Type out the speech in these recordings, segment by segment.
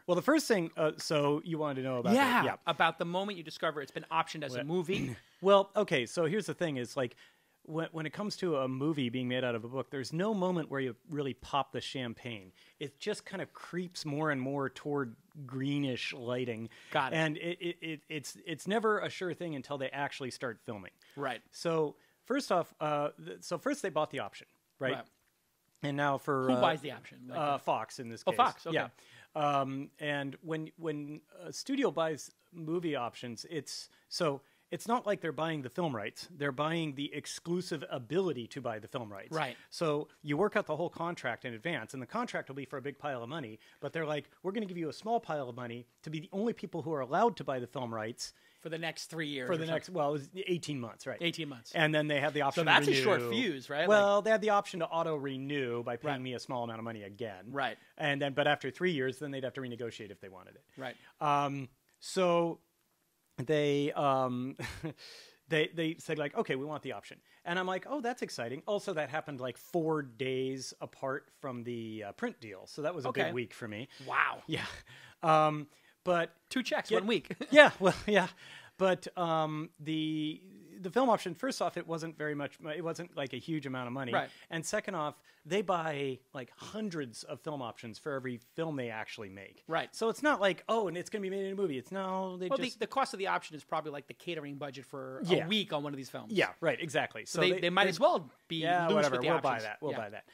Well, the first thing, so you wanted to know about that. Yeah. About the moment you discover it's been optioned as a movie. Well, okay, so here's the thing is like, when it comes to a movie being made out of a book, there's no moment where you really pop the champagne. It just kind of creeps more and more toward greenish lighting. Got it. And it's never a sure thing until they actually start filming. Right. So first off, first they bought the option, right? And now for... Who buys the option? Fox in this case. Oh, Fox, okay. Yeah. And when a studio buys movie options, it's not like they're buying the film rights. They're buying the exclusive ability to buy the film rights. Right. So you work out the whole contract in advance, and the contract will be for a big pile of money, but they're like, we're going to give you a small pile of money to be the only people who are allowed to buy the film rights. For the next 3 years. For the next, well, it was 18 months, right? 18 months. And then they have the option to renew. So that's a short fuse, right? Well, they had the option to auto-renew by paying me a small amount of money again. Right. And then, but after 3 years, then they'd have to renegotiate if they wanted it. Right. So they... They said, like, okay, we want the option. And I'm like, oh, that's exciting. Also, that happened like 4 days apart from the print deal. So that was a big week for me. Wow. Yeah. But 2 checks, 1 week. Yeah, well, yeah. But the film option, first off, it wasn't very much. It wasn't like a huge amount of money. Right. And second off, they buy like hundreds of film options for every film they actually make. Right. So it's not like, oh, and it's going to be made in a movie. It's no, they just... the cost of the option is probably like the catering budget for a week on one of these films. Yeah, right, exactly. So they might as well be loose whatever. with the We'll options. buy that. We'll buy that.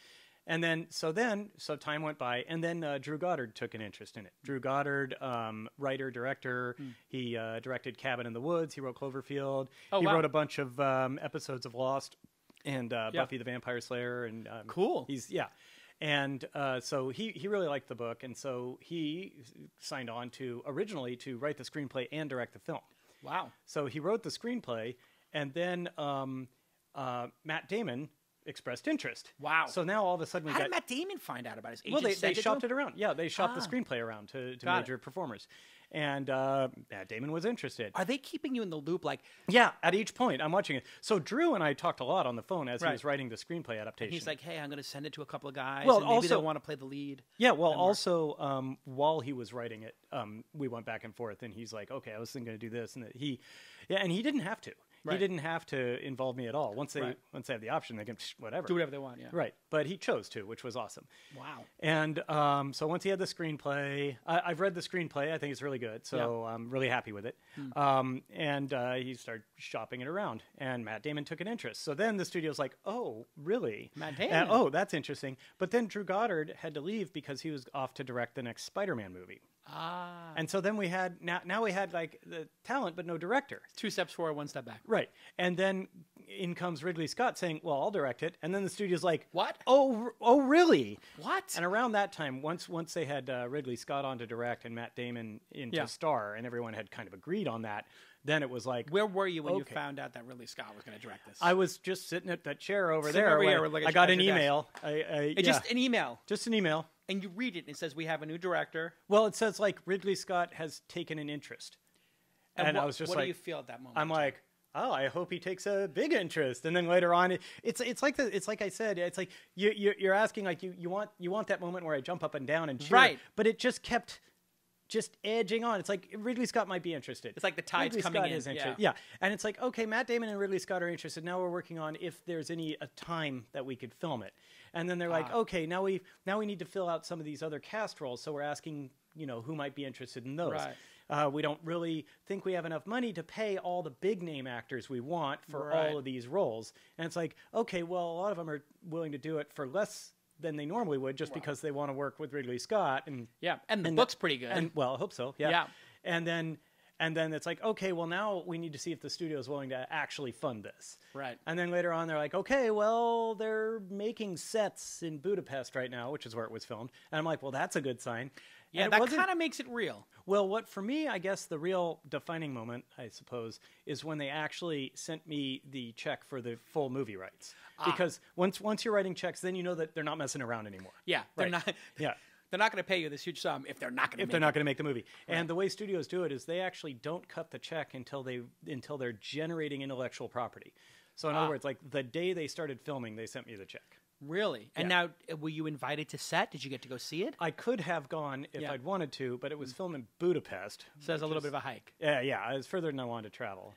And then, so time went by, and then Drew Goddard took an interest in it. Drew Goddard, writer, director, he directed Cabin in the Woods, he wrote Cloverfield, he wrote a bunch of episodes of Lost and Buffy the Vampire Slayer. And cool. And so he really liked the book, and so he signed on originally to write the screenplay and direct the film. Wow. So he wrote the screenplay, and then Matt Damon expressed interest. Wow. So now all of a sudden How did Matt Damon find out about his agent? Well, they shopped it around. Yeah, they shopped the screenplay around to major performers. And Matt Damon was interested. Are they keeping you in the loop? Like, yeah, at each point, I'm watching it. So Drew and I talked a lot on the phone as he was writing the screenplay adaptation. And he's like, hey, I'm going to send it to a couple of guys, well, and maybe they'll want to play the lead. Yeah, well, also, while he was writing it, we went back and forth, and he's like, okay, I was thinking to do this. And he didn't have to. Right. He didn't have to involve me at all. Once they have the option, they can whatever. Do whatever they want, yeah. Right. But he chose to, which was awesome. Wow. And so once he had the screenplay, I've read the screenplay. I think it's really good. So I'm really happy with it. And he started shopping it around. And Matt Damon took an interest. So then the studio's like, oh, really? Matt Damon? Oh, that's interesting. But then Drew Goddard had to leave because he was off to direct the next Spider-Man movie. Ah. And so then we had, now we had like the talent, but no director. 2 steps forward, 1 step back. Right. And then in comes Ridley Scott saying, well, I'll direct it. And then the studio's like, what? Oh, really? What? And around that time, once they had Ridley Scott on to direct and Matt Damon in to star, and everyone had kind of agreed on that, then it was like... Where were you when you found out that Ridley Scott was going to direct this? I was just sitting at that chair over there. I got an email. Just an email? Just an email. And you read it, and it says, we have a new director. Well, it says, like, Ridley Scott has taken an interest. And I was just what like... do you feel at that moment? I'm like... oh, I hope he takes a big interest. And then later on, it's like I said, it's like you're asking, like, you want that moment where I jump up and down and cheer. Right. But it just kept just edging on. It's like Ridley Scott might be interested. It's like the tide's coming in. Yeah. And it's like, okay, Matt Damon and Ridley Scott are interested. Now we're working on if there's a time that we could film it. And then they're like, okay, now we need to fill out some of these other cast roles. So we're asking, who might be interested in those. Right. We don't really think we have enough money to pay all the big name actors we want for all of these roles. And it's like, okay, well, a lot of them are willing to do it for less than they normally would just because they want to work with Ridley Scott. And the book's pretty good. And well, I hope so. Yeah. And then it's like, okay, well, now we need to see if the studio is willing to actually fund this. Right. And then later on, they're like, okay, well, they're making sets in Budapest right now, which is where it was filmed. And I'm like, well, that's a good sign. Yeah, that kind of makes it real. Well, for me, I guess the real defining moment, I suppose, is when they actually sent me the check for the full movie rights. Because once you're writing checks, then you know that they're not messing around anymore. Yeah, they're not. Yeah. They're not going to pay you this huge sum if they're not going to make the movie. Right. And the way studios do it is they actually don't cut the check until they're generating intellectual property. So in other words, like the day they started filming, they sent me the check. Really? And now, were you invited to set? Did you get to go see it? I could have gone if I'd wanted to, but it was filmed in Budapest. So it was a little bit of a hike. Yeah, it was further than I wanted to travel.